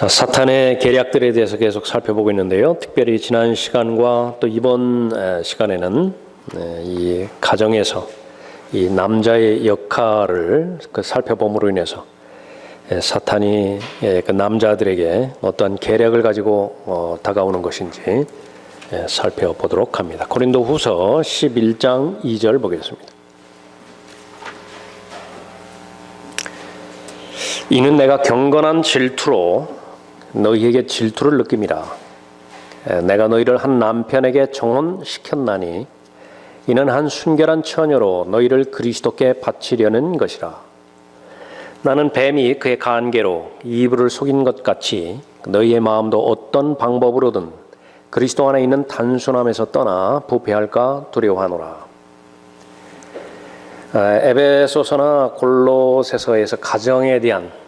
자, 사탄의 계략들에 대해서 계속 살펴보고 있는데요. 특별히 지난 시간과 또 이번 시간에는 이 가정에서 이 남자의 역할을 살펴봄으로 인해서 사탄이 그 남자들에게 어떠한 계략을 가지고 다가오는 것인지 살펴보도록 합니다. 고린도후서 11장 2절 보겠습니다. 이는 내가 경건한 질투로 너희에게 질투를 느낍니다. 내가 너희를 한 남편에게 정혼시켰나니 이는 한 순결한 처녀로 너희를 그리스도께 바치려는 것이라. 나는 뱀이 그의 간계로 이브를 속인 것 같이 너희의 마음도 어떤 방법으로든 그리스도 안에 있는 단순함에서 떠나 부패할까 두려워하노라. 에베소서나 골로새서에서 가정에 대한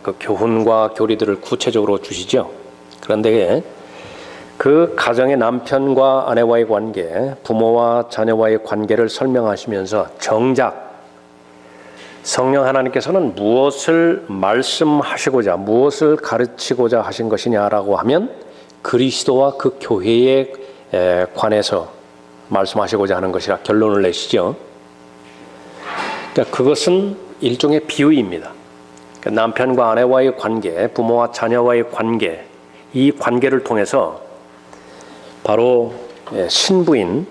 그 교훈과 교리들을 구체적으로 주시죠. 그런데 그 가정의 남편과 아내와의 관계, 부모와 자녀와의 관계를 설명하시면서 정작 성령 하나님께서는 무엇을 말씀하시고자, 무엇을 가르치고자 하신 것이냐라고 하면 그리스도와 그 교회에 관해서 말씀하시고자 하는 것이라 결론을 내시죠. 그러니까 그것은 일종의 비유입니다. 남편과 아내와의 관계, 부모와 자녀와의 관계, 이 관계를 통해서 바로 신부인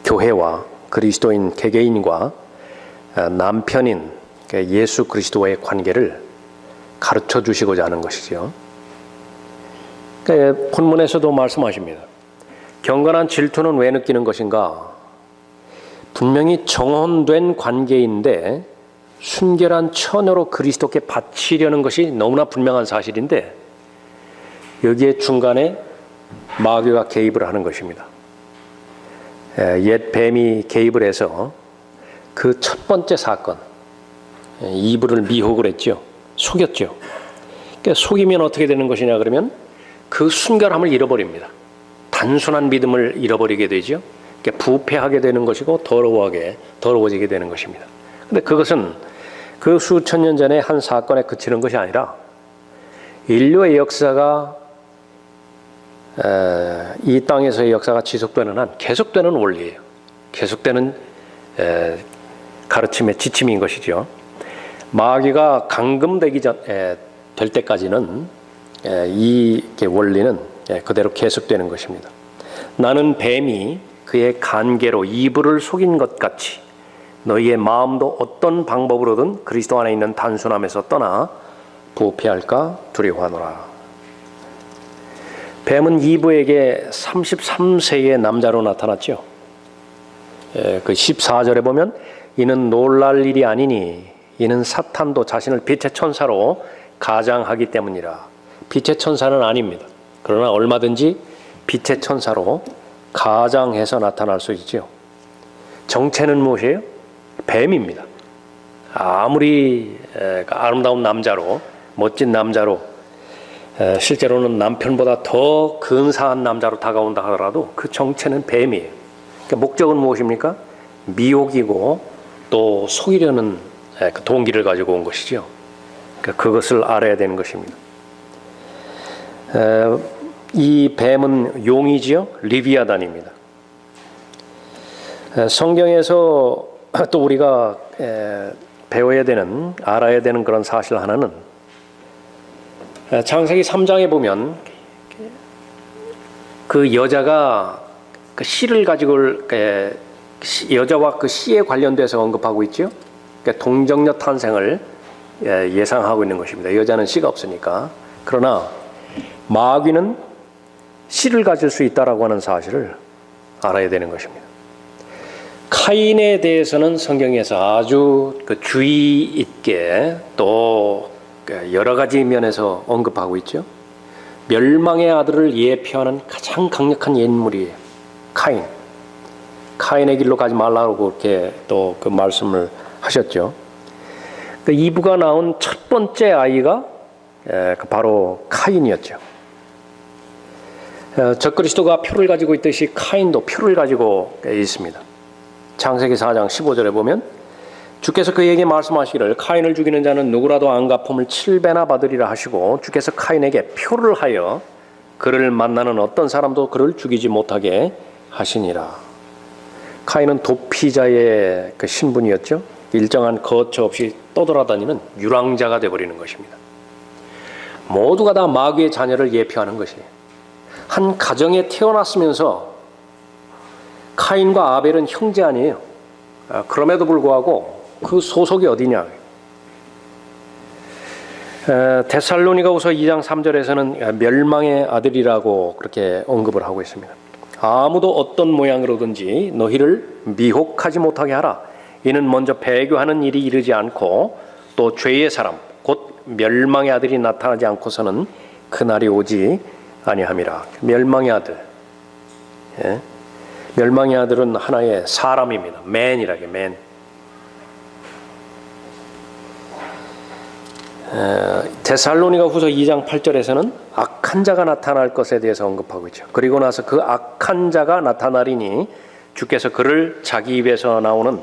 교회와 그리스도인 개개인과 남편인 예수 그리스도와의 관계를 가르쳐 주시고자 하는 것이죠. 본문에서도 말씀하십니다. 경건한 질투는 왜 느끼는 것인가? 분명히 정혼된 관계인데 순결한 처녀로 그리스도께 바치려는 것이 너무나 분명한 사실인데 여기에 중간에 마귀가 개입을 하는 것입니다. 옛 뱀이 개입을 해서 그 첫 번째 사건, 이브를 미혹을 했죠. 속였죠. 그러니까 속이면 어떻게 되는 것이냐 그러면 그 순결함을 잃어버립니다. 단순한 믿음을 잃어버리게 되죠. 그러니까 부패하게 되는 것이고 더러워지게 되는 것입니다. 그런데 그것은 그 수천 년 전에 한 사건에 그치는 것이 아니라 인류의 역사가 이 땅에서의 역사가 지속되는 한 계속되는 원리예요. 계속되는 가르침의 지침인 것이죠. 마귀가 감금되기 될 때까지는 이 원리는 그대로 계속되는 것입니다. 나는 뱀이 그의 간계로 이브를 속인 것 같이 너희의 마음도 어떤 방법으로든 그리스도 안에 있는 단순함에서 떠나 부패할까 두려워하노라. 뱀은 이브에게 33세의 남자로 나타났죠. 그 14절에 보면 이는 놀랄 일이 아니니 이는 사탄도 자신을 빛의 천사로 가장하기 때문이라. 빛의 천사는 아닙니다. 그러나 얼마든지 빛의 천사로 가장해서 나타날 수 있죠. 정체는 무엇이에요? 뱀입니다. 아무리 아름다운 남자로, 멋진 남자로, 실제로는 남편보다 더 근사한 남자로 다가온다 하더라도 그 정체는 뱀이에요. 그러니까 목적은 무엇입니까? 미혹이고 또 속이려는 그 동기를 가지고 온 것이죠. 그러니까 그것을 알아야 되는 것입니다. 이 뱀은 용이지요. 리비아단입니다. 성경에서 또 우리가 배워야 되는, 알아야 되는 그런 사실 하나는 창세기 3장에 보면 그 여자가 그 씨를 가지고 여자와 그 씨에 관련돼서 언급하고 있죠. 그러니까 동정녀 탄생을 예상하고 있는 것입니다. 여자는 씨가 없으니까. 그러나 마귀는 씨를 가질 수 있다라고 하는 사실을 알아야 되는 것입니다. 카인에 대해서는 성경에서 아주 그 주의 있게 또 여러 가지 면에서 언급하고 있죠. 멸망의 아들을 예표하는 가장 강력한 인물이에요. 카인의 길로 가지 말라고 이렇게 또 그 말씀을 하셨죠. 그 이브가 낳은 첫 번째 아이가 바로 카인이었죠. 적그리스도가 표를 가지고 있듯이 카인도 표를 가지고 있습니다. 창세기 4장 15절에 보면 주께서 그에게 말씀하시기를 카인을 죽이는 자는 누구라도 안갚음을 7배나 받으리라 하시고 주께서 카인에게 표를 하여 그를 만나는 어떤 사람도 그를 죽이지 못하게 하시니라. 카인은 도피자의 그 신분이었죠. 일정한 거처 없이 떠돌아다니는 유랑자가 되어버리는 것입니다. 모두가 다 마귀의 자녀를 예표하는 것이에요. 한 가정에 태어났으면서 카인과 아벨은 형제 아니에요. 그럼에도 불구하고 그 소속이 어디냐. 데살로니가후서 2장 3절에서는 멸망의 아들이라고 그렇게 언급을 하고 있습니다. 아무도 어떤 모양으로든지 너희를 미혹하지 못하게 하라. 이는 먼저 배교하는 일이 이르지 않고 또 죄의 사람 곧 멸망의 아들이 나타나지 않고서는 그날이 오지 아니함이라. 멸망의 아들. 예? 멸망의 아들은 하나의 사람입니다. 맨이라게 맨. 데살로니가후서 2장 8절에서는 악한 자가 나타날 것에 대해서 언급하고 있죠. 그리고 나서 그 악한 자가 나타나리니 주께서 그를 자기 입에서 나오는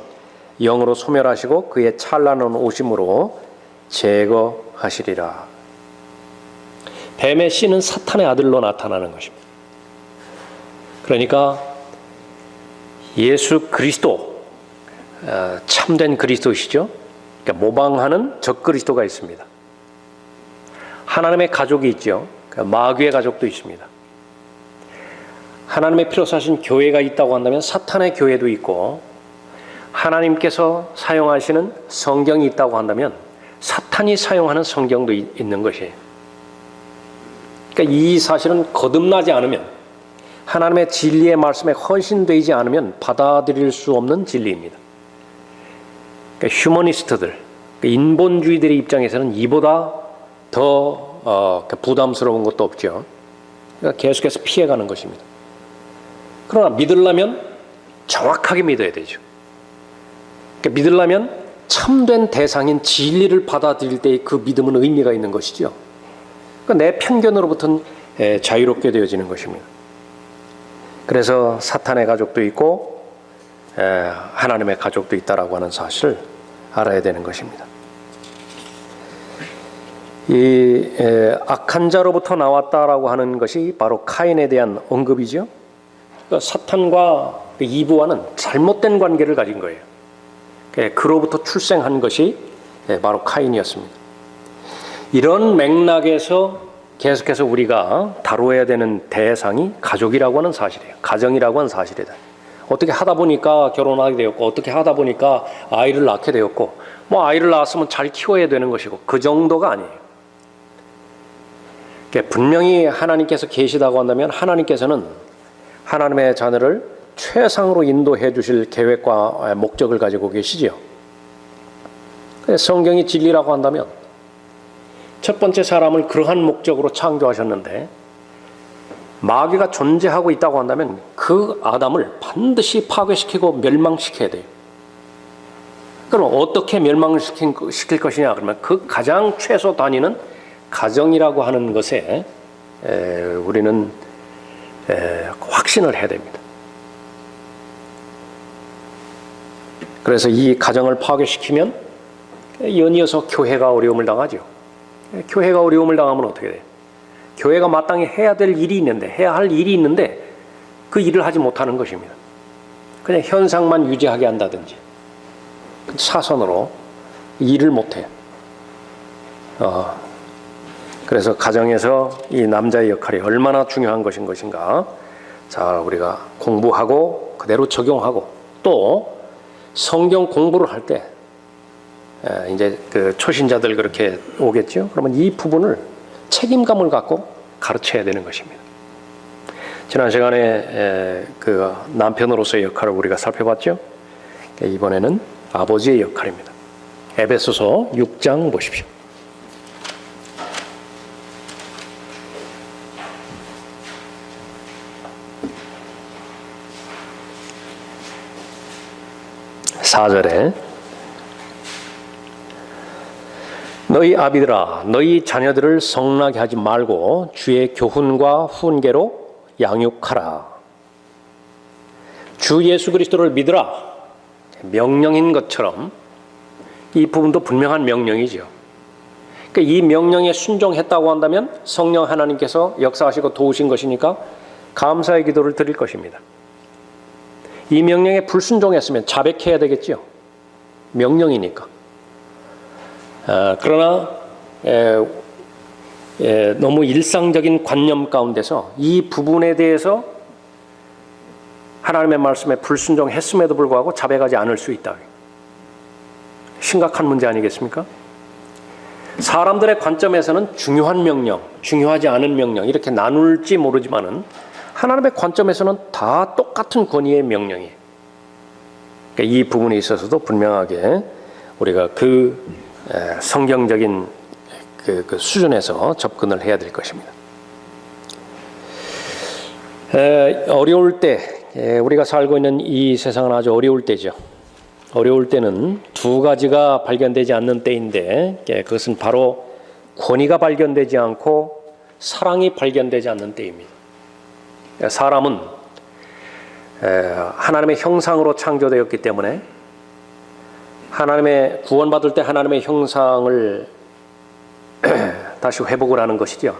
영으로 소멸하시고 그의 찬란한 오심으로 제거하시리라. 뱀의 씨는 사탄의 아들로 나타나는 것입니다. 그러니까 예수 그리스도, 참된 그리스도시죠. 그러니까 모방하는 적그리스도가 있습니다. 하나님의 가족이 있죠. 마귀의 가족도 있습니다. 하나님의 피로 사신 교회가 있다고 한다면 사탄의 교회도 있고, 하나님께서 사용하시는 성경이 있다고 한다면 사탄이 사용하는 성경도 있는 것이에요. 그러니까 이 사실은 거듭나지 않으면, 하나님의 진리의 말씀에 헌신되지 않으면 받아들일 수 없는 진리입니다. 그러니까 휴머니스트들, 인본주의들의 입장에서는 이보다 더 부담스러운 것도 없죠. 그러니까 계속해서 피해가는 것입니다. 그러나 믿으려면 정확하게 믿어야 되죠. 그러니까 믿으려면 참된 대상인 진리를 받아들일 때의 그 믿음은 의미가 있는 것이죠. 그러니까 내 편견으로부터는 자유롭게 되어지는 것입니다. 그래서 사탄의 가족도 있고 하나님의 가족도 있다라고 하는 사실을 알아야 되는 것입니다. 이 악한 자로부터 나왔다라고 하는 것이 바로 카인에 대한 언급이죠. 그러니까 사탄과 이브와는 잘못된 관계를 가진 거예요. 그로부터 출생한 것이 바로 카인이었습니다. 이런 맥락에서 계속해서 우리가 다루어야 되는 대상이 가족이라고 하는 사실이에요. 가정이라고 하는 사실이다. 어떻게 하다 보니까 결혼하게 되었고, 어떻게 하다 보니까 아이를 낳게 되었고, 뭐 아이를 낳았으면 잘 키워야 되는 것이고, 그 정도가 아니에요. 분명히 하나님께서 계시다고 한다면 하나님께서는 하나님의 자녀를 최상으로 인도해 주실 계획과 목적을 가지고 계시지요. 성경이 진리라고 한다면 첫 번째 사람을 그러한 목적으로 창조하셨는데, 마귀가 존재하고 있다고 한다면 그 아담을 반드시 파괴시키고 멸망시켜야 돼요. 그럼 어떻게 멸망을 시킬 것이냐? 그러면 그 가장 최소 단위는 가정이라고 하는 것에 우리는 확신을 해야 됩니다. 그래서 이 가정을 파괴시키면 연이어서 교회가 어려움을 당하죠. 교회가 어려움을 당하면 어떻게 돼요? 교회가 마땅히 해야 될 일이 있는데, 해야 할 일이 있는데 그 일을 하지 못하는 것입니다. 그냥 현상만 유지하게 한다든지 사선으로 일을 못해요. 그래서 가정에서 이 남자의 역할이 얼마나 중요한 것인가 자, 우리가 공부하고 그대로 적용하고, 또 성경 공부를 할 때 이제 그 초신자들 그렇게 오겠죠. 그러면 이 부분을 책임감을 갖고 가르쳐야 되는 것입니다. 지난 시간에 그 남편으로서의 역할을 우리가 살펴봤죠. 이번에는 아버지의 역할입니다. 에베소서 6장 보십시오. (4절에) 너희 아비들아, 너희 자녀들을 성나게 하지 말고 주의 교훈과 훈계로 양육하라. 주 예수 그리스도를 믿으라. 명령인 것처럼 이 부분도 분명한 명령이죠. 그러니까 이 명령에 순종했다고 한다면 성령 하나님께서 역사하시고 도우신 것이니까 감사의 기도를 드릴 것입니다. 이 명령에 불순종했으면 자백해야 되겠죠. 명령이니까. 그러나 너무 일상적인 관념 가운데서 이 부분에 대해서 하나님의 말씀에 불순종했음에도 불구하고 자백하지 않을 수 있다. 심각한 문제 아니겠습니까? 사람들의 관점에서는 중요한 명령, 중요하지 않은 명령 이렇게 나눌지 모르지만은 하나님의 관점에서는 다 똑같은 권위의 명령이에요. 그러니까 이 부분에 있어서도 분명하게 우리가 성경적인 그 수준에서 접근을 해야 될 것입니다. 어려울 때 우리가 살고 있는 이 세상은 아주 어려울 때죠. 어려울 때는 두 가지가 발견되지 않는 때인데 그것은 바로 권위가 발견되지 않고 사랑이 발견되지 않는 때입니다. 사람은 하나님의 형상으로 창조되었기 때문에 하나님의 구원받을 때 하나님의 형상을 다시 회복을 하는 것이죠.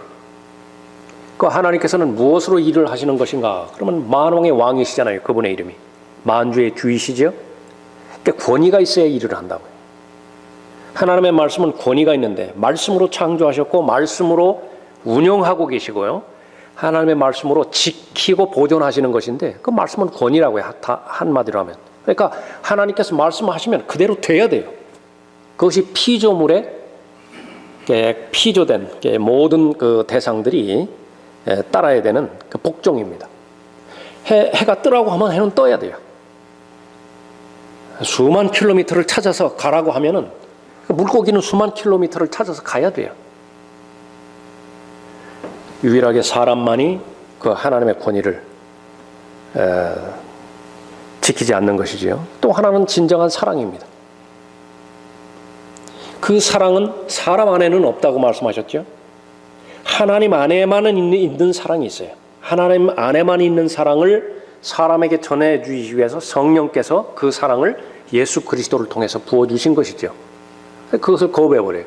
그 하나님께서는 무엇으로 일을 하시는 것인가? 그러면 만왕의 왕이시잖아요. 그분의 이름이 만주의 주이시죠. 그러니까 권위가 있어야 일을 한다고요. 하나님의 말씀은 권위가 있는데 말씀으로 창조하셨고 말씀으로 운영하고 계시고요. 하나님의 말씀으로 지키고 보존하시는 것인데 그 말씀은 권위라고요. 한마디로 하면. 그러니까 하나님께서 말씀하시면 그대로 돼야 돼요. 그것이 피조물에 피조된 모든 그 대상들이 따라야 되는 그 복종입니다. 해가 뜨라고 하면 해는 떠야 돼요. 수만 킬로미터를 찾아서 가라고 하면은 물고기는 수만 킬로미터를 찾아서 가야 돼요. 유일하게 사람만이 그 하나님의 권위를 지키지 않는 것이지요. 또 하나는 진정한 사랑입니다. 그 사랑은 사람 안에는 없다고 말씀하셨죠. 하나님 안에만 있는 사랑이 있어요. 하나님 안에만 있는 사랑을 사람에게 전해주기 위해서 성령께서 그 사랑을 예수 그리스도를 통해서 부어주신 것이죠. 그것을 거부해버려요.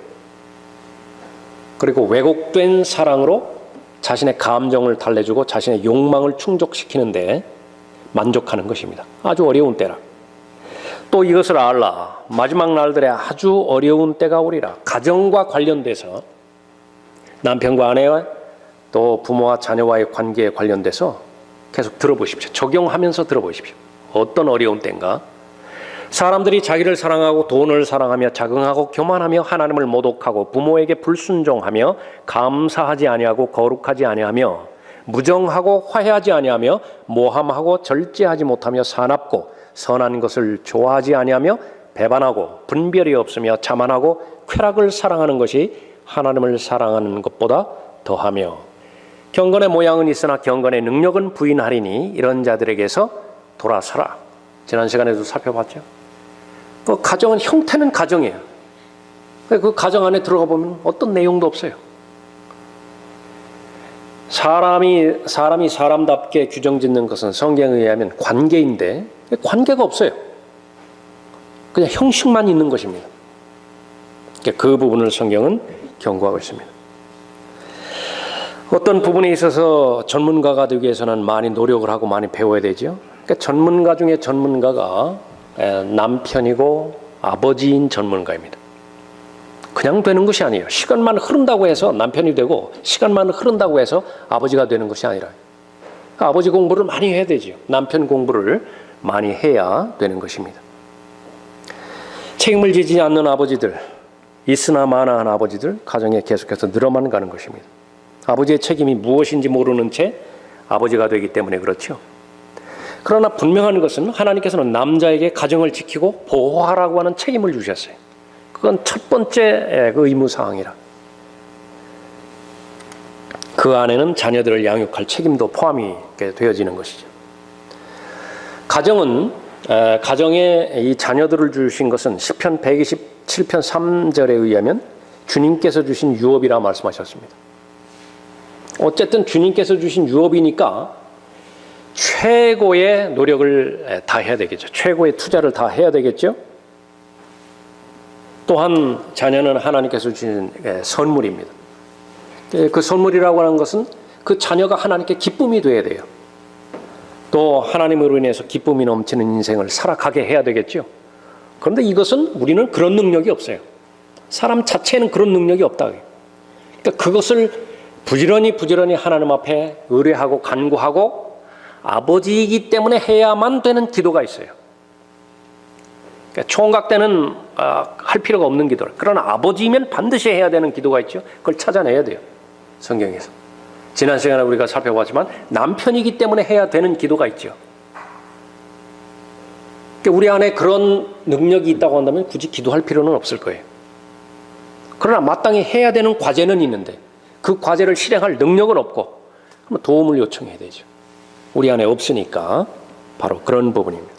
그리고 왜곡된 사랑으로 자신의 감정을 달래주고 자신의 욕망을 충족시키는데 만족하는 것입니다. 아주 어려운 때라. 또 이것을 알라. 마지막 날들에 아주 어려운 때가 오리라. 가정과 관련돼서 남편과 아내와 또 부모와 자녀와의 관계에 관련돼서 계속 들어보십시오. 적용하면서 들어보십시오. 어떤 어려운 때인가? 사람들이 자기를 사랑하고 돈을 사랑하며 자긍하고 교만하며 하나님을 모독하고 부모에게 불순종하며 감사하지 아니하고 거룩하지 아니하며 무정하고 화해하지 아니하며 모함하고 절제하지 못하며 사납고 선한 것을 좋아하지 아니하며 배반하고 분별이 없으며 자만하고 쾌락을 사랑하는 것이 하나님을 사랑하는 것보다 더하며 경건의 모양은 있으나 경건의 능력은 부인하리니 이런 자들에게서 돌아서라. 지난 시간에도 살펴봤죠. 그 가정은 형태는 가정이에요. 그 가정 안에 들어가 보면 어떤 내용도 없어요. 사람이 사람답게 규정짓는 것은 성경에 의하면 관계인데 관계가 없어요. 그냥 형식만 있는 것입니다. 그 부분을 성경은 경고하고 있습니다. 어떤 부분에 있어서 전문가가 되기 위해서는 많이 노력을 하고 많이 배워야 되죠. 그러니까 전문가 중에 전문가가 남편이고 아버지인 전문가입니다. 그냥 되는 것이 아니에요. 시간만 흐른다고 해서 남편이 되고 시간만 흐른다고 해서 아버지가 되는 것이 아니라 아버지 공부를 많이 해야 되죠. 남편 공부를 많이 해야 되는 것입니다. 책임을 지지 않는 아버지들, 있으나 마나한 아버지들 가정에 계속해서 늘어만 가는 것입니다. 아버지의 책임이 무엇인지 모르는 채 아버지가 되기 때문에 그렇죠. 그러나 분명한 것은 하나님께서는 남자에게 가정을 지키고 보호하라고 하는 책임을 주셨어요. 그건 첫 번째 그 의무사항이라. 그 안에는 자녀들을 양육할 책임도 포함이 되어지는 것이죠. 가정에 이 자녀들을 주신 것은 시편 127편 3절에 의하면 주님께서 주신 유업이라 말씀하셨습니다. 어쨌든 주님께서 주신 유업이니까 최고의 노력을 다 해야 되겠죠. 최고의 투자를 다 해야 되겠죠. 또한 자녀는 하나님께서 주신 선물입니다. 그 선물이라고 하는 것은 그 자녀가 하나님께 기쁨이 되어야 돼요. 또 하나님으로 인해서 기쁨이 넘치는 인생을 살아가게 해야 되겠죠. 그런데 이것은 우리는 그런 능력이 없어요. 사람 자체는 그런 능력이 없다. 그러니까 그것을 부지런히 하나님 앞에 의뢰하고 간구하고 아버지이기 때문에 해야만 되는 기도가 있어요. 그러니까 총각 때는 할 필요가 없는 기도. 그러나 아버지이면 반드시 해야 되는 기도가 있죠. 그걸 찾아내야 돼요. 성경에서. 지난 시간에 우리가 살펴봤지만 남편이기 때문에 해야 되는 기도가 있죠. 그러니까 우리 안에 그런 능력이 있다고 한다면 굳이 기도할 필요는 없을 거예요. 그러나 마땅히 해야 되는 과제는 있는데 그 과제를 실행할 능력은 없고 그러면 도움을 요청해야 되죠. 우리 안에 없으니까 바로 그런 부분입니다.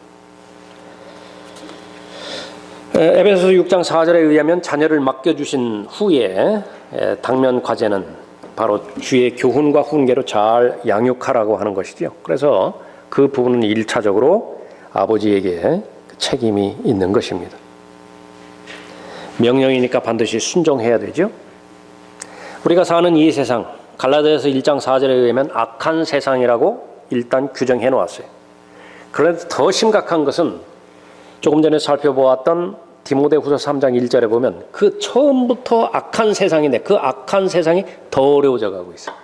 에베소서 6장 4절에 의하면 자녀를 맡겨주신 후에 당면 과제는 바로 주의 교훈과 훈계로 잘 양육하라고 하는 것이죠. 그래서 그 부분은 1차적으로 아버지에게 책임이 있는 것입니다. 명령이니까 반드시 순종해야 되죠. 우리가 사는 이 세상, 갈라디아서 1장 4절에 의하면 악한 세상이라고 일단 규정해 놓았어요. 그런데 더 심각한 것은 조금 전에 살펴보았던 디모데후서 3장 1절에 보면 그 처음부터 악한 세상인데 그 악한 세상이 더 어려워져 가고 있어요.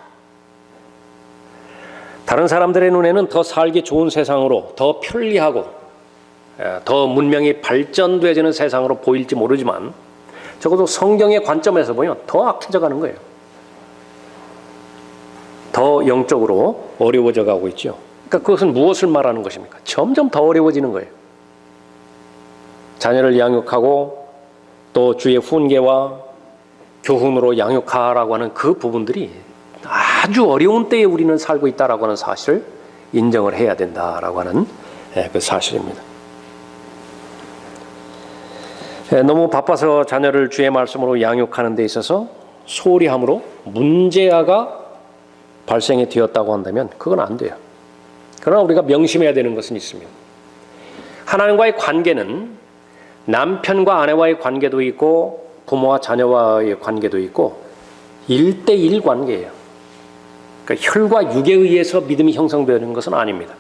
다른 사람들의 눈에는 더 살기 좋은 세상으로, 더 편리하고 더 문명이 발전되어지는 세상으로 보일지 모르지만 적어도 성경의 관점에서 보면 더 악해져 가는 거예요. 더 영적으로 어려워져 가고 있죠. 그러니까 그것은 무엇을 말하는 것입니까? 점점 더 어려워지는 거예요. 자녀를 양육하고 또 주의 훈계와 교훈으로 양육하라고 하는 그 부분들이 아주 어려운 때에 우리는 살고 있다라고 하는 사실을 인정을 해야 된다라고 하는 그 사실입니다. 너무 바빠서 자녀를 주의 말씀으로 양육하는 데 있어서 소홀히 함으로 문제가 발생이 되었다고 한다면 그건 안 돼요. 그러나 우리가 명심해야 되는 것은 있습니다. 하나님과의 관계는 남편과 아내와의 관계도 있고 부모와 자녀와의 관계도 있고 1대1 관계예요. 그러니까 혈과 육에 의해서 믿음이 형성되는 것은 아닙니다.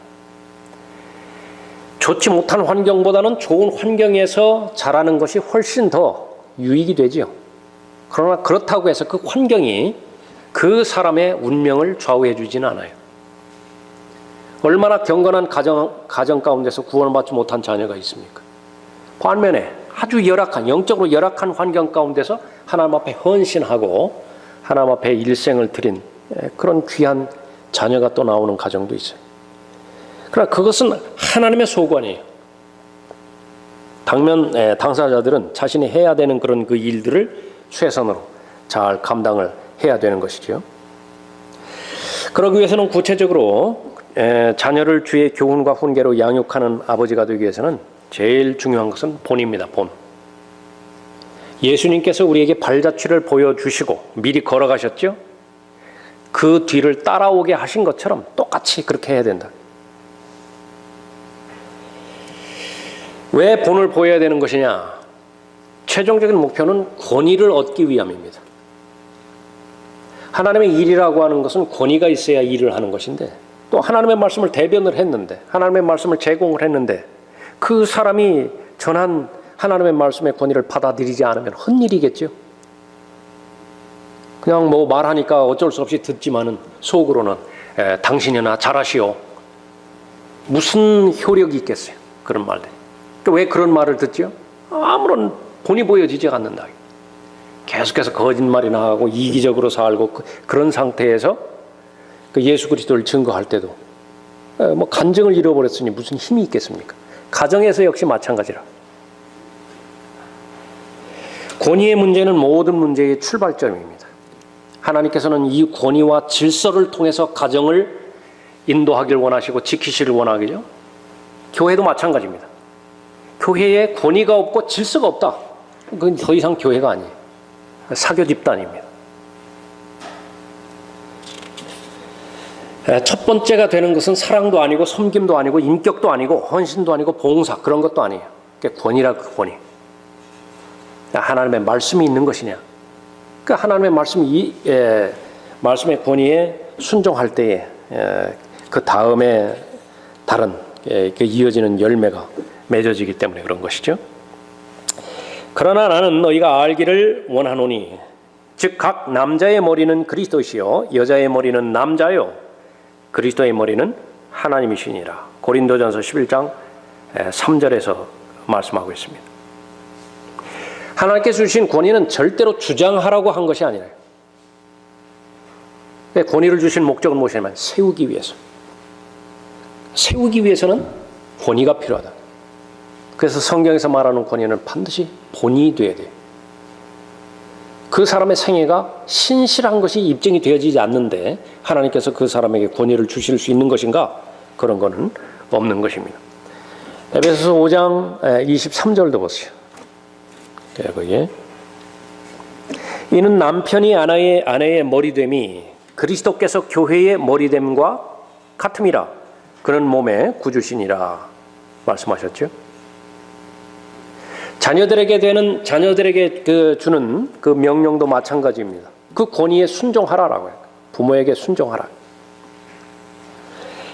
좋지 못한 환경보다는 좋은 환경에서 자라는 것이 훨씬 더 유익이 되죠. 그러나 그렇다고 해서 그 환경이 그 사람의 운명을 좌우해 주지는 않아요. 얼마나 경건한 가정 가운데서 구원을 받지 못한 자녀가 있습니까? 반면에 아주 열악한, 영적으로 열악한 환경 가운데서 하나님 앞에 헌신하고 하나님 앞에 일생을 드린 그런 귀한 자녀가 또 나오는 가정도 있어요. 그러나 그것은 하나님의 소관이에요. 당사자들은 자신이 해야 되는 그런 그 일들을 최선으로 잘 감당을 해야 되는 것이죠. 그러기 위해서는 구체적으로 자녀를 주의 교훈과 훈계로 양육하는 아버지가 되기 위해서는 제일 중요한 것은 본입니다. 본. 예수님께서 우리에게 발자취를 보여주시고 미리 걸어가셨죠. 그 뒤를 따라오게 하신 것처럼 똑같이 그렇게 해야 된다. 왜 본을 보여야 되는 것이냐? 최종적인 목표는 권위를 얻기 위함입니다. 하나님의 일이라고 하는 것은 권위가 있어야 일을 하는 것인데 또 하나님의 말씀을 대변을 했는데 하나님의 말씀을 제공을 했는데 그 사람이 전한 하나님의 말씀의 권위를 받아들이지 않으면 헛일이겠죠. 그냥 뭐 말하니까 어쩔 수 없이 듣지만은 속으로는 당신이나 잘하시오. 무슨 효력이 있겠어요. 그런 말들. 왜 그런 말을 듣죠? 아무런 본이 보여지지 않는다. 계속해서 거짓말이나 하고 이기적으로 살고 그런 상태에서 그 예수 그리스도를 증거할 때도 뭐 간증을 잃어버렸으니 무슨 힘이 있겠습니까? 가정에서 역시 마찬가지라. 권위의 문제는 모든 문제의 출발점입니다. 하나님께서는 이 권위와 질서를 통해서 가정을 인도하길 원하시고 지키시길 원하기죠. 교회도 마찬가지입니다. 교회에 권위가 없고 질서가 없다. 그건 더 이상 교회가 아니에요. 사교 집단입니다. 첫 번째가 되는 것은 사랑도 아니고 섬김도 아니고 인격도 아니고 헌신도 아니고 봉사 그런 것도 아니에요. 그게 권위라 그 권위. 하나님의 말씀이 있는 것이냐? 그 하나님의 말씀의 권위에 순종할 때에 그 다음에 다른 이어지는 열매가 맺어지기 때문에 그런 것이죠. 그러나 나는 너희가 알기를 원하노니 즉 각 남자의 머리는 그리스도시요 여자의 머리는 남자요 그리스도의 머리는 하나님이시니라. 고린도전서 11장 3절에서 말씀하고 있습니다. 하나님께서 주신 권위는 절대로 주장하라고 한 것이 아니라 권위를 주신 목적은 무엇이냐면 세우기 위해서. 세우기 위해서는 권위가 필요하다. 그래서 성경에서 말하는 권위는 반드시 본이 되어야 돼요. 그 사람의 생애가 신실한 것이 입증이 되어지지 않는데 하나님께서 그 사람에게 권위를 주실 수 있는 것인가? 그런 것은 없는 것입니다. 에베소서 5장 23절도 보세요. 거기에 이는 남편이 아내의 머리됨이 그리스도께서 교회의 머리됨과 같음이라. 그는 몸의 구주시니라 말씀하셨죠. 자녀들에게 주는 그 명령도 마찬가지입니다. 그 권위에 순종하라라고요. 부모에게 순종하라.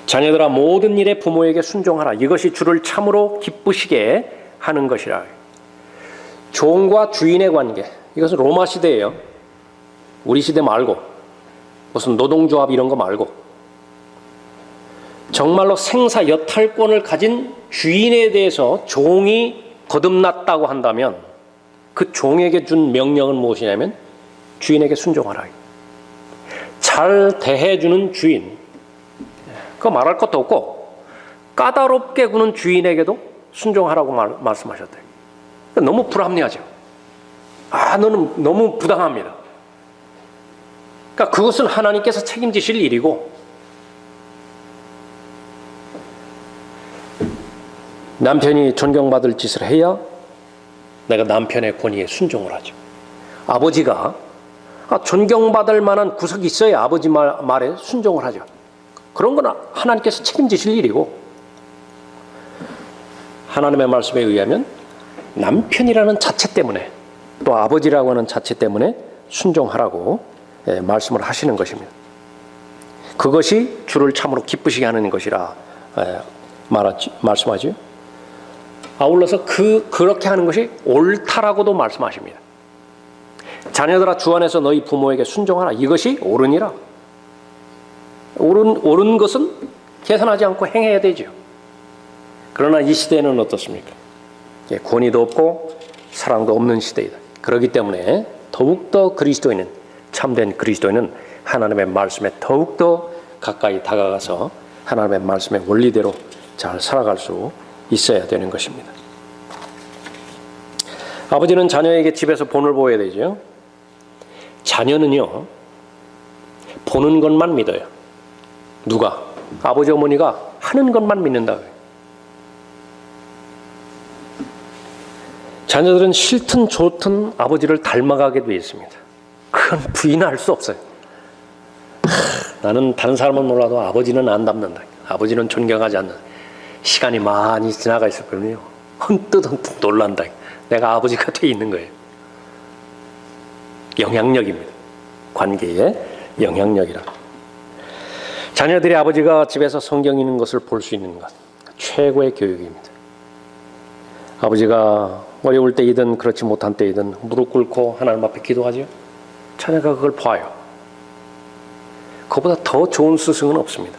자녀들아 모든 일에 부모에게 순종하라. 이것이 주를 참으로 기쁘시게 하는 것이라. 종과 주인의 관계. 이것은 로마 시대예요. 우리 시대 말고 무슨 노동조합 이런 거 말고 정말로 생사 여탈권을 가진 주인에 대해서 종이 거듭났다고 한다면 그 종에게 준 명령은 무엇이냐면 주인에게 순종하라. 잘 대해주는 주인. 그거 말할 것도 없고 까다롭게 구는 주인에게도 순종하라고 말씀하셨대요. 너무 불합리하죠. 너는 너무 부당합니다. 그러니까 그것은 하나님께서 책임지실 일이고 남편이 존경받을 짓을 해야 내가 남편의 권위에 순종을 하죠. 아버지가 존경받을 만한 구석이 있어야 아버지 말에 순종을 하죠. 그런 건 하나님께서 책임지실 일이고 하나님의 말씀에 의하면 남편이라는 자체 때문에 또 아버지라고 하는 자체 때문에 순종하라고 말씀을 하시는 것입니다. 그것이 주를 참으로 기쁘시게 하는 것이라 말씀하죠. 아울러서 그렇게 하는 것이 옳다라고도 말씀하십니다. 자녀들아 주 안에서 너희 부모에게 순종하라. 이것이 옳으니라. 옳은 것은 계산하지 않고 행해야 되죠. 그러나 이 시대는 어떻습니까? 권위도 없고 사랑도 없는 시대이다. 그렇기 때문에 더욱더 그리스도인은 참된 그리스도인은 하나님의 말씀에 더욱더 가까이 다가가서 하나님의 말씀의 원리대로 잘 살아갈 수 있어야 되는 것입니다. 아버지는 자녀에게 집에서 본을 보여야 되죠. 자녀는요 보는 것만 믿어요. 누가? 아버지 어머니가 하는 것만 믿는다. 자녀들은 싫든 좋든 아버지를 닮아가게 되어 있습니다. 그건 부인할 수 없어요. 나는 다른 사람은 몰라도 아버지는 안 닮는다. 아버지는 존경하지 않는다. 시간이 많이 지나가 있을 거면요 헌뜻 놀란다. 내가 아버지가 돼 있는 거예요. 영향력입니다. 관계의 영향력이라. 자녀들이 아버지가 집에서 성경 읽는 것을 볼 수 있는 것 최고의 교육입니다. 아버지가 어려울 때이든 그렇지 못한 때이든 무릎 꿇고 하나님 앞에 기도하죠. 자녀가 그걸 봐요. 그보다 더 좋은 스승은 없습니다.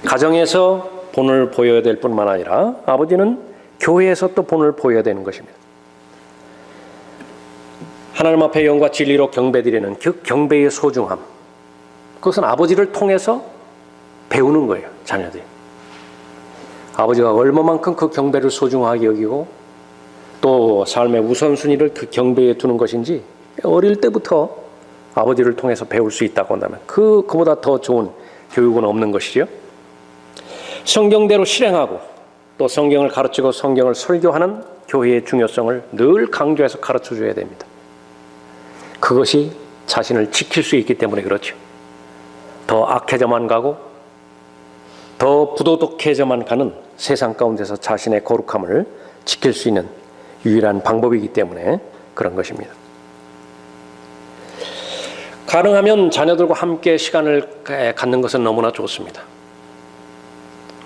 가정에서 본을 보여야 될 뿐만 아니라 아버지는 교회에서 또 본을 보여야 되는 것입니다. 하나님 앞에 영과 진리로 경배드리는 그 경배의 소중함, 그것은 아버지를 통해서 배우는 거예요. 자녀들이. 아버지가 얼마만큼 그 경배를 소중하게 여기고 또 삶의 우선순위를 그 경배에 두는 것인지 어릴 때부터 아버지를 통해서 배울 수 있다고 한다면 그보다 더 좋은 교육은 없는 것이죠. 성경대로 실행하고 또 성경을 가르치고 성경을 설교하는 교회의 중요성을 늘 강조해서 가르쳐줘야 됩니다. 그것이 자신을 지킬 수 있기 때문에 그렇죠. 더 악해져만 가고 더 부도덕해져만 가는 세상 가운데서 자신의 거룩함을 지킬 수 있는 유일한 방법이기 때문에 그런 것입니다. 가능하면 자녀들과 함께 시간을 갖는 것은 너무나 좋습니다.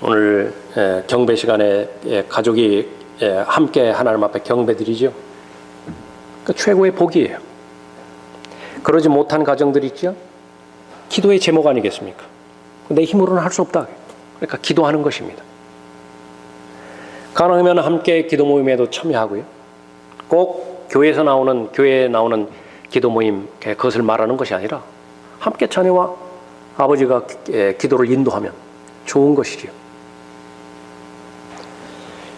오늘 경배 시간에 가족이 함께 하나님 앞에 경배드리죠. 그 최고의 복이에요. 그러지 못한 가정들이 있죠. 기도의 제목 아니겠습니까? 내 힘으로는 할 수 없다. 그러니까 기도하는 것입니다. 가능하면 함께 기도 모임에도 참여하고요. 꼭 교회에 나오는 기도 모임 그것을 말하는 것이 아니라 함께 자녀와 아버지가 기도를 인도하면 좋은 것이지요.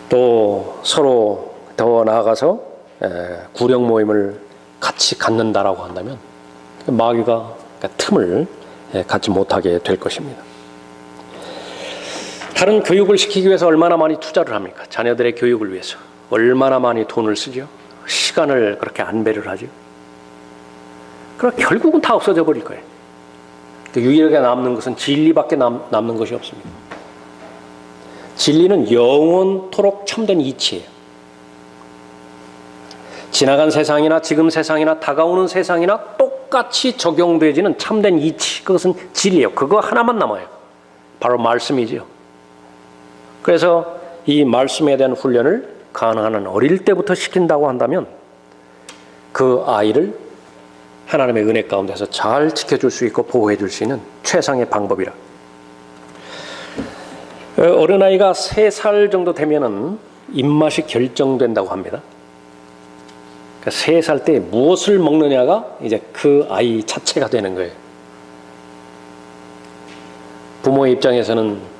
또 서로 더 나아가서 구령 모임을 같이 갖는다라고 한다면 마귀가 틈을 갖지 못하게 될 것입니다. 다른 교육을 시키기 위해서 얼마나 많이 투자를 합니까? 자녀들의 교육을 위해서 얼마나 많이 돈을 쓰죠? 시간을 그렇게 안배를 하죠. 그럼 결국은 다 없어져 버릴 거예요. 유일하게 남는 것은 진리밖에 남는 것이 없습니다. 진리는 영원토록 참된 이치예요. 지나간 세상이나 지금 세상이나 다가오는 세상이나 똑같이 적용되어지는 참된 이치, 그것은 진리예요. 그거 하나만 남아요. 바로 말씀이죠. 그래서 이 말씀에 대한 훈련을 가능한 한 어릴 때부터 시킨다고 한다면 그 아이를 하나님의 은혜 가운데서 잘 지켜줄 수 있고 보호해 줄 수 있는 최상의 방법이라. 어린아이가 3살 정도 되면은 입맛이 결정된다고 합니다. 3살 때 무엇을 먹느냐가 이제 그 아이 자체가 되는 거예요. 부모의 입장에서는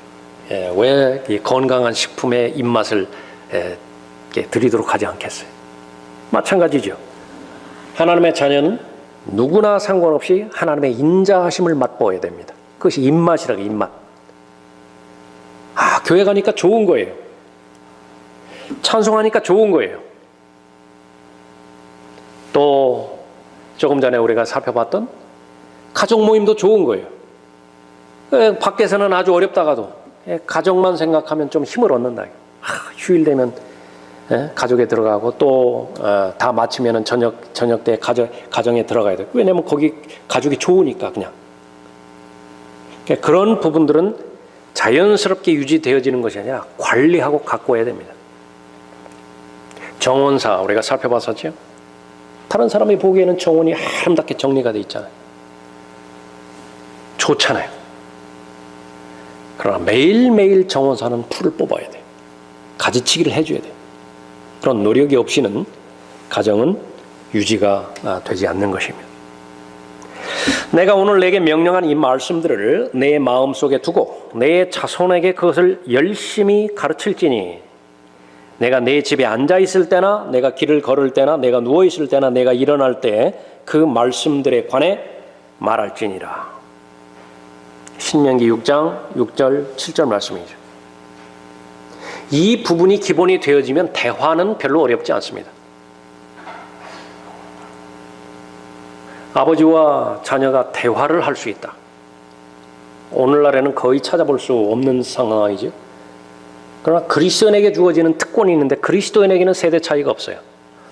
왜 이 건강한 식품의 입맛을 들이도록 하지 않겠어요? 마찬가지죠. 하나님의 자녀는 누구나 상관없이 하나님의 인자하심을 맛보아야 됩니다. 그것이 입맛이라고, 입맛. 교회 가니까 좋은 거예요. 찬송하니까 좋은 거예요. 또 조금 전에 우리가 살펴봤던 가족 모임도 좋은 거예요. 밖에서는 아주 어렵다가도 가족만 생각하면 좀 힘을 얻는다. 휴일 되면 가족에 들어가고 또 다 마치면 저녁 때 가정에 들어가야 돼요. 왜냐면 거기 가족이 좋으니까 그냥. 그런 부분들은 자연스럽게 유지되어지는 것이 아니라 관리하고 가꿔야 됩니다. 정원사 우리가 살펴봤었죠. 다른 사람이 보기에는 정원이 아름답게 정리가 돼 있잖아요. 좋잖아요. 그러나 매일매일 정원사는 풀을 뽑아야 돼요. 가지치기를 해줘야 돼요. 그런 노력이 없이는 가정은 유지가 되지 않는 것입니다. 내가 오늘 내게 명령한 이 말씀들을 내 마음속에 두고 내 자손에게 그것을 열심히 가르칠지니 내가 내 집에 앉아 있을 때나 내가 길을 걸을 때나 내가 누워 있을 때나 내가 일어날 때 그 말씀들에 관해 말할지니라. 신명기 6장 6절 7절 말씀이죠. 이 부분이 기본이 되어지면 대화는 별로 어렵지 않습니다. 아버지와 자녀가 대화를 할 수 있다. 오늘날에는 거의 찾아볼 수 없는 상황이죠. 그러나 그리스도인에게 주어지는 특권이 있는데 그리스도인에게는 세대 차이가 없어요.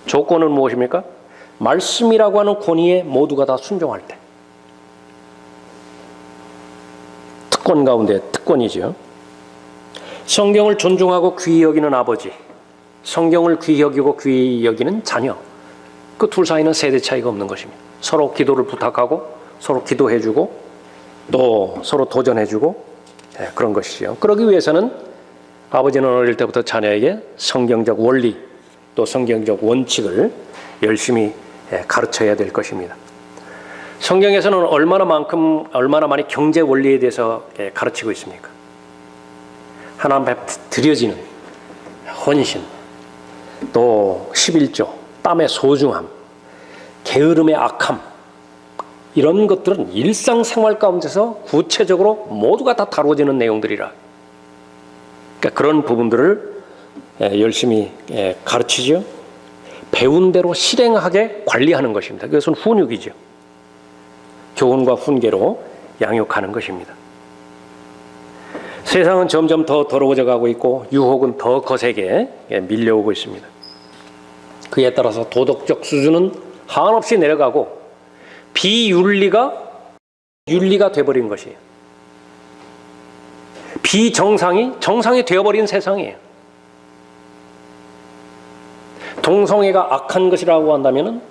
조건은 무엇입니까? 말씀이라고 하는 권위에 모두가 다 순종할 때. 특권 가운데 특권이죠. 성경을 존중하고 귀히 여기는 아버지, 성경을 귀히 여기고 귀히 여기는 자녀, 그 둘 사이는 세대 차이가 없는 것입니다. 서로 기도를 부탁하고 서로 기도해주고 또 서로 도전해주고 그런 것이죠. 그러기 위해서는 아버지는 어릴 때부터 자녀에게 성경적 원리 또 성경적 원칙을 열심히 가르쳐야 될 것입니다. 성경에서는 얼마나 많이 경제 원리에 대해서 가르치고 있습니까? 하나님 앞에 드려지는 헌신, 또 11조, 땀의 소중함, 게으름의 악함, 이런 것들은 일상생활 가운데서 구체적으로 모두가 다 다루어지는 내용들이라. 그러니까 그런 부분들을 열심히 가르치죠. 배운 대로 실행하게 관리하는 것입니다. 그것은 훈육이죠. 교훈과 훈계로 양육하는 것입니다. 세상은 점점 더 더러워져 가고 있고 유혹은 더 거세게 밀려오고 있습니다. 그에 따라서 도덕적 수준은 한없이 내려가고 비윤리가 윤리가 돼버린 것이에요. 비정상이 정상이 되어버린 세상이에요. 동성애가 악한 것이라고 한다면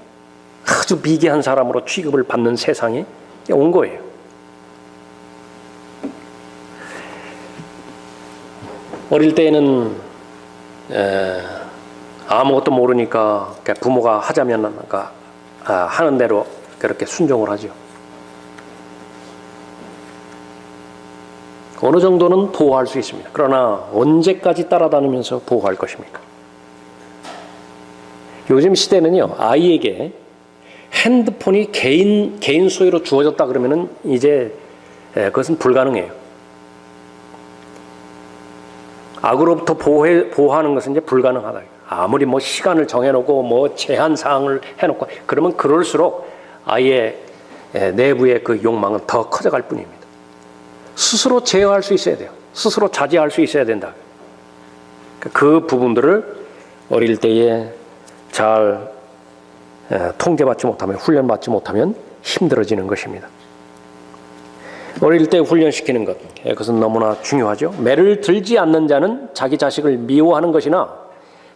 아주 미개한 사람으로 취급을 받는 세상에 온 거예요. 어릴 때에는 아무것도 모르니까 부모가 하자면 하는 대로 그렇게 순종을 하죠. 어느 정도는 보호할 수 있습니다. 그러나 언제까지 따라다니면서 보호할 것입니까? 요즘 시대는요, 아이에게 핸드폰이 개인 소유로 주어졌다 그러면은 이제 그것은 불가능해요. 악으로부터 보호하는 것은 이제 불가능하다. 아무리 뭐 시간을 정해놓고 뭐 제한 사항을 해놓고 그러면 그럴수록 아이의 내부의 그 욕망은 더 커져갈 뿐입니다. 스스로 제어할 수 있어야 돼요. 스스로 자제할 수 있어야 된다. 그 부분들을 어릴 때에 잘 통제받지 못하면, 훈련받지 못하면 힘들어지는 것입니다. 어릴 때 훈련시키는 것, 그것은 너무나 중요하죠. 매를 들지 않는 자는 자기 자식을 미워하는 것이나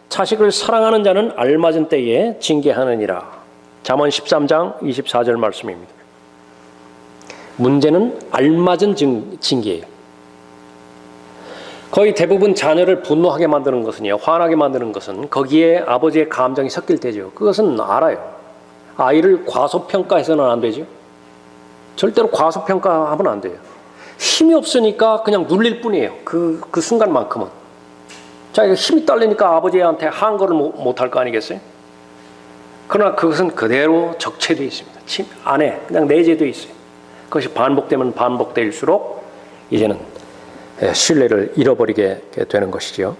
자식을 사랑하는 자는 알맞은 때에 징계하느니라. 잠언 13장 24절 말씀입니다. 문제는 알맞은 징계예요. 거의 대부분 자녀를 분노하게 만드는 것은요, 화나게 만드는 것은 거기에 아버지의 감정이 섞일 때죠. 그것은 알아요. 아이를 과소평가해서는 안 되죠. 절대로 과소평가하면 안 돼요. 힘이 없으니까 그냥 눌릴 뿐이에요. 그 순간만큼은. 자기가 힘이 딸리니까 아버지한테 한거를 못할 거 아니겠어요? 그러나 그것은 그대로 적체되어 있습니다. 안에 그냥 내재되어 있어요. 그것이 반복되면 반복될수록 이제는 신뢰를 잃어버리게 되는 것이죠.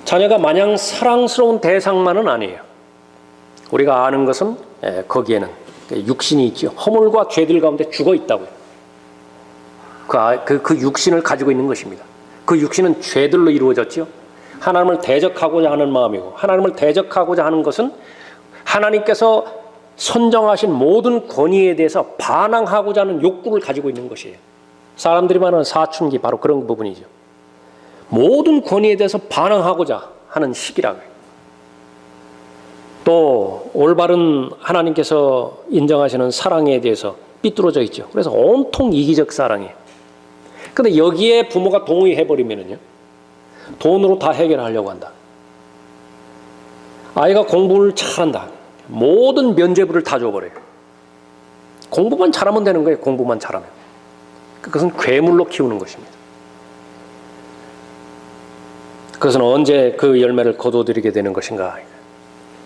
자녀가 마냥 사랑스러운 대상만은 아니에요. 우리가 아는 것은 거기에는 육신이 있죠. 허물과 죄들 가운데 죽어 있다고요. 그 육신을 가지고 있는 것입니다. 그 육신은 죄들로 이루어졌죠. 하나님을 대적하고자 하는 마음이고, 하나님을 대적하고자 하는 것은 하나님께서 선정하신 모든 권위에 대해서 반항하고자 하는 욕구를 가지고 있는 것이에요. 사람들이 말하는 사춘기, 바로 그런 부분이죠. 모든 권위에 대해서 반항하고자 하는 시기라고요. 또 올바른 하나님께서 인정하시는 사랑에 대해서 삐뚤어져 있죠. 그래서 온통 이기적 사랑이에요. 근데 여기에 부모가 동의해버리면은요, 돈으로 다 해결하려고 한다. 아이가 공부를 잘한다. 모든 면죄부를 다 줘버려요. 공부만 잘하면 되는 거예요. 공부만 잘하면. 그것은 괴물로 키우는 것입니다. 그것은 언제 그 열매를 거둬들이게 되는 것인가?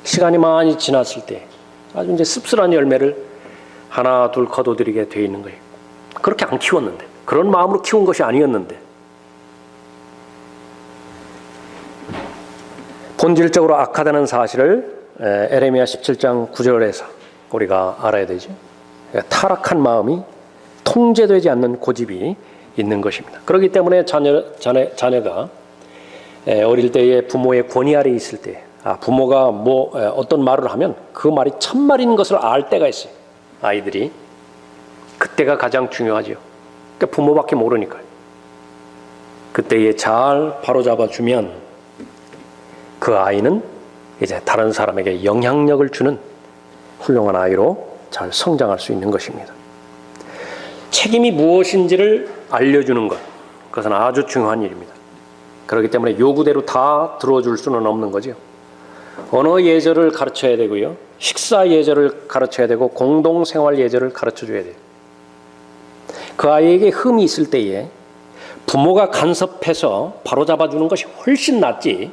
시간이 많이 지났을 때 아주 이제 씁쓸한 열매를 하나 둘 거둬들이게 돼 있는 거예요. 그렇게 안 키웠는데, 그런 마음으로 키운 것이 아니었는데. 본질적으로 악하다는 사실을 에레미야 17장 9절에서 우리가 알아야 되죠. 타락한 마음이 통제되지 않는 고집이 있는 것입니다. 그렇기 때문에 자녀가 어릴 때에 부모의 권위 아래 있을 때, 부모가 어떤 말을 하면 그 말이 참말인 것을 알 때가 있어요. 아이들이. 그때가 가장 중요하죠. 그러니까 부모밖에 모르니까요. 그때에 잘 바로잡아주면 그 아이는 이제 다른 사람에게 영향력을 주는 훌륭한 아이로 잘 성장할 수 있는 것입니다. 책임이 무엇인지를 알려주는 것, 그것은 아주 중요한 일입니다. 그렇기 때문에 요구대로 다 들어줄 수는 없는 거죠. 언어 예절을 가르쳐야 되고요, 식사 예절을 가르쳐야 되고, 공동생활 예절을 가르쳐줘야 돼요. 그 아이에게 흠이 있을 때에 부모가 간섭해서 바로잡아주는 것이 훨씬 낫지,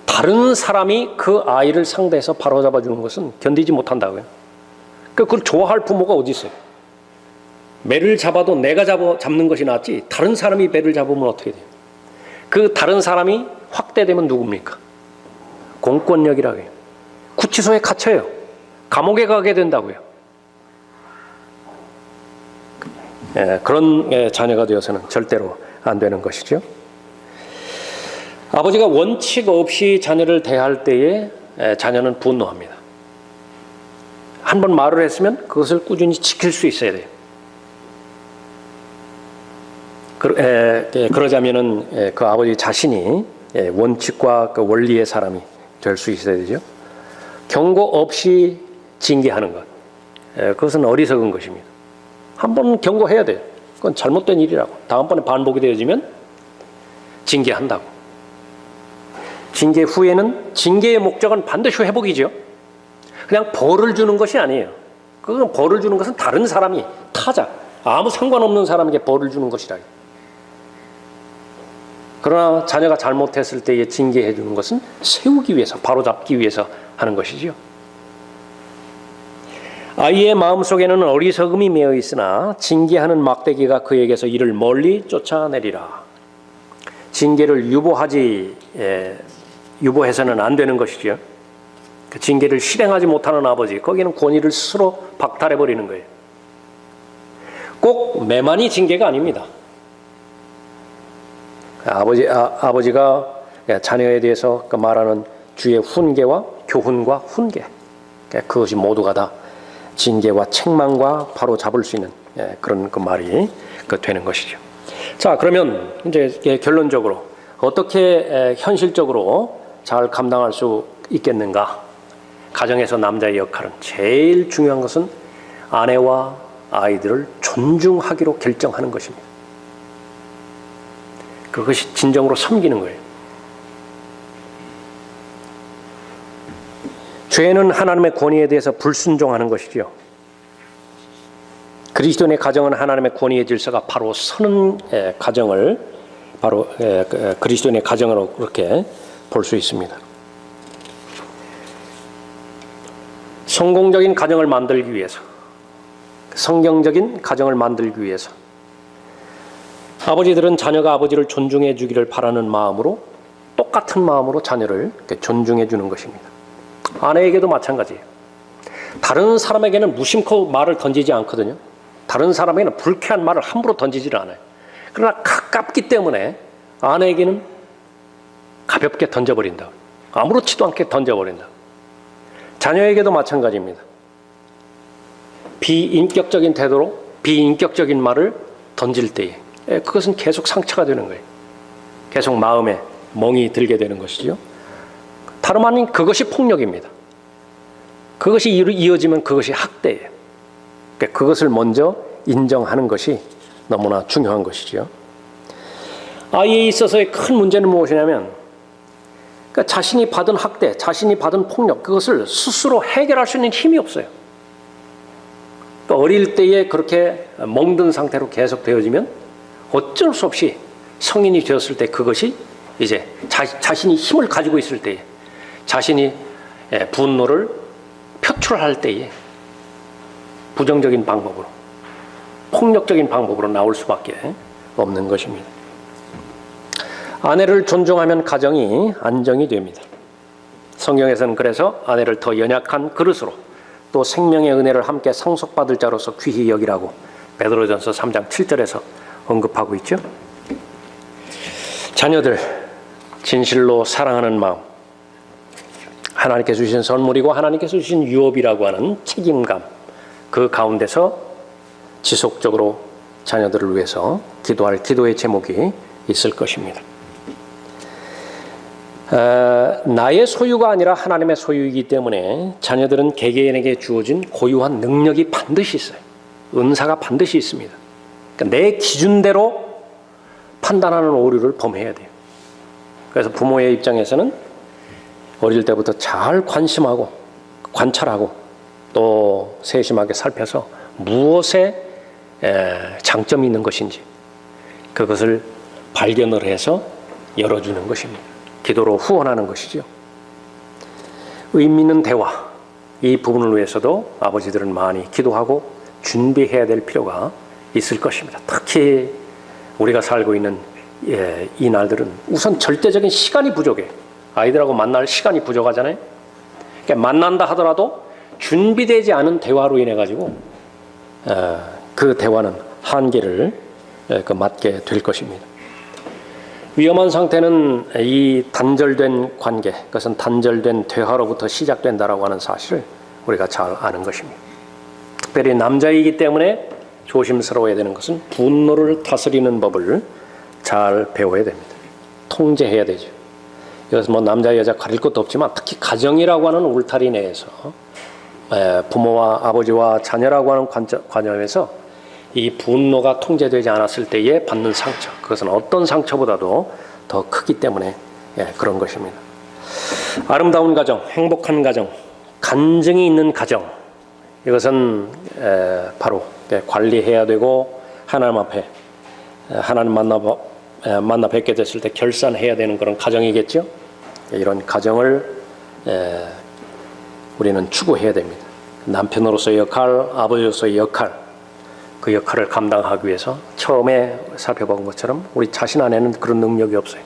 다른 사람이 그 아이를 상대해서 바로잡아주는 것은 견디지 못한다고요. 그걸 좋아할 부모가 어디 있어요? 매를 잡아도 내가 잡는 것이 낫지, 다른 사람이 매를 잡으면 어떻게 돼요? 그 다른 사람이 확대되면 누굽니까? 공권력이라고 해요. 구치소에 갇혀요. 감옥에 가게 된다고요. 그런 자녀가 되어서는 절대로 안 되는 것이죠. 아버지가 원칙 없이 자녀를 대할 때에 자녀는 분노합니다. 한 번 말을 했으면 그것을 꾸준히 지킬 수 있어야 돼요. 그러자면은 그 아버지 자신이 원칙과 그 원리의 사람이 될 수 있어야 되죠. 경고 없이 징계하는 것, 그것은 어리석은 것입니다. 한 번 경고해야 돼요. 그건 잘못된 일이라고. 다음번에 반복이 되어지면 징계한다고. 징계 후에는 징계의 목적은 반드시 회복이죠. 그냥 벌을 주는 것이 아니에요. 그건 벌을 주는 것은 다른 사람이, 타자, 아무 상관없는 사람에게 벌을 주는 것이라. 그러나 자녀가 잘못했을 때에 징계해 주는 것은 세우기 위해서, 바로잡기 위해서 하는 것이지요. 아이의 마음속에는 어리석음이 매여 있으나 징계하는 막대기가 그에게서 이를 멀리 쫓아내리라. 징계를 유보해서는 안 되는 것이죠. 그 징계를 실행하지 못하는 아버지, 거기는 권위를 스스로 박탈해버리는 거예요. 꼭 매만이 징계가 아닙니다. 아버지가 자녀에 대해서 말하는 주의 훈계와 교훈과 훈계, 그것이 모두가 다 징계와 책망과 바로 잡을 수 있는 그런 그 말이 되는 것이죠. 자, 그러면 이제 결론적으로 어떻게 현실적으로 잘 감당할 수 있겠는가? 가정에서 남자의 역할은 제일 중요한 것은 아내와 아이들을 존중하기로 결정하는 것입니다. 그것이 진정으로 섬기는 거예요. 죄는 하나님의 권위에 대해서 불순종하는 것이죠. 그리스도인의 가정은 하나님의 권위의 질서가 바로 서는 가정을 바로 그리스도인의 가정으로 그렇게 볼 수 있습니다. 성공적인 가정을 만들기 위해서, 성경적인 가정을 만들기 위해서 아버지들은 자녀가 아버지를 존중해 주기를 바라는 마음으로, 똑같은 마음으로 자녀를 존중해 주는 것입니다. 아내에게도 마찬가지예요. 다른 사람에게는 무심코 말을 던지지 않거든요. 다른 사람에게는 불쾌한 말을 함부로 던지지를 않아요. 그러나 가깝기 때문에 아내에게는 가볍게 던져버린다. 아무렇지도 않게 던져버린다. 자녀에게도 마찬가지입니다. 비인격적인 태도로 비인격적인 말을 던질 때에 그것은 계속 상처가 되는 거예요. 계속 마음에 멍이 들게 되는 것이죠. 다름 아닌 그것이 폭력입니다. 그것이 이어지면 그것이 학대예요. 그것을 먼저 인정하는 것이 너무나 중요한 것이죠. 아이에 있어서의 큰 문제는 무엇이냐면 자신이 받은 학대, 자신이 받은 폭력, 그것을 스스로 해결할 수 있는 힘이 없어요. 어릴 때에 그렇게 멍든 상태로 계속 되어지면 어쩔 수 없이 성인이 되었을 때 그것이 이제 자신이 힘을 가지고 있을 때에, 자신이 분노를 표출할 때에 부정적인 방법으로, 폭력적인 방법으로 나올 수밖에 없는 것입니다. 아내를 존중하면 가정이 안정이 됩니다. 성경에서는 그래서 아내를 더 연약한 그릇으로, 또 생명의 은혜를 함께 상속받을 자로서 귀히 여기라고 베드로전서 3장 7절에서 언급하고 있죠. 자녀들 진실로 사랑하는 마음, 하나님께 주신 선물이고 하나님께 주신 유업이라고 하는 책임감, 그 가운데서 지속적으로 자녀들을 위해서 기도할 기도의 제목이 있을 것입니다. 나의 소유가 아니라 하나님의 소유이기 때문에 자녀들은 개개인에게 주어진 고유한 능력이 반드시 있어요. 은사가 반드시 있습니다. 그러니까 내 기준대로 판단하는 오류를 범해야 돼요. 그래서 부모의 입장에서는 어릴 때부터 잘 관심하고 관찰하고 또 세심하게 살펴서 무엇에 장점이 있는 것인지 그것을 발견을 해서 열어주는 것입니다. 기도로 후원하는 것이죠. 의미 있는 대화, 이 부분을 위해서도 아버지들은 많이 기도하고 준비해야 될 필요가 있을 것입니다. 특히 우리가 살고 있는 이 날들은 우선 절대적인 시간이 부족해. 아이들하고 만날 시간이 부족하잖아요. 그러니까 만난다 하더라도 준비되지 않은 대화로 인해 가지고 그 대화는 한계를 맞게 될 것입니다. 위험한 상태는 이 단절된 관계, 그것은 단절된 대화로부터 시작된다라고 하는 사실을 우리가 잘 아는 것입니다. 특별히 남자이기 때문에 조심스러워야 되는 것은 분노를 다스리는 법을 잘 배워야 됩니다. 통제해야 되죠. 이것은 뭐 남자 여자 가릴 것도 없지만 특히 가정이라고 하는 울타리 내에서 부모와 아버지와 자녀라고 하는 관점에서 이 분노가 통제되지 않았을 때에 받는 상처, 그것은 어떤 상처보다도 더 크기 때문에 그런 것입니다. 아름다운 가정, 행복한 가정, 간증이 있는 가정, 이것은 바로 관리해야 되고 하나님 앞에 하나님 만나 뵙게 됐을 때 결산해야 되는 그런 가정이겠죠. 이런 가정을 우리는 추구해야 됩니다. 남편으로서의 역할, 아버지로서의 역할, 그 역할을 감당하기 위해서 처음에 살펴본 것처럼 우리 자신 안에는 그런 능력이 없어요.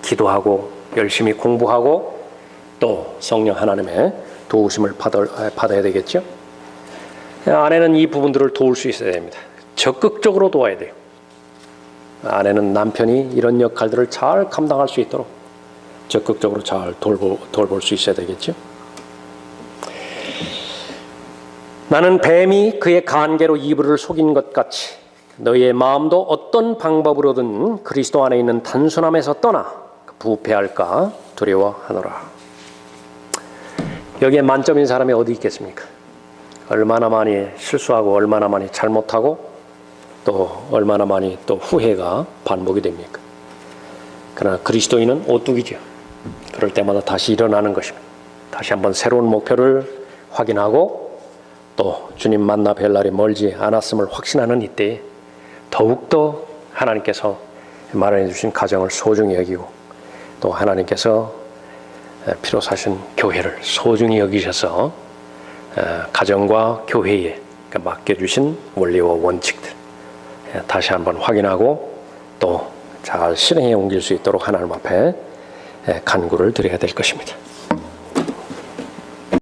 기도하고 열심히 공부하고 또 성령 하나님의 도우심을 받아야 되겠죠. 아내는 이 부분들을 도울 수 있어야 됩니다. 적극적으로 도와야 돼요. 아내는 남편이 이런 역할들을 잘 감당할 수 있도록 적극적으로 잘 돌볼 수 있어야 되겠죠. 나는 뱀이 그의 간계로 이불을 속인 것 같이 너희의 마음도 어떤 방법으로든 그리스도 안에 있는 단순함에서 떠나 부패할까 두려워하노라. 여기에 만점인 사람이 어디 있겠습니까? 얼마나 많이 실수하고 얼마나 많이 잘못하고 또 얼마나 많이 또 후회가 반복이 됩니까? 그러나 그리스도인은 오뚜기죠. 그럴 때마다 다시 일어나는 것입니다. 다시 한번 새로운 목표를 확인하고 또 주님 만나 뵐 날이 멀지 않았음을 확신하는 이때에 더욱더 하나님께서 마련해 주신 가정을 소중히 여기고 또 하나님께서 피로 사신 교회를 소중히 여기셔서 가정과 교회에 맡겨주신 원리와 원칙들 다시 한번 확인하고 또 잘 실행에 옮길 수 있도록 하나님 앞에 간구를 드려야 될 것입니다.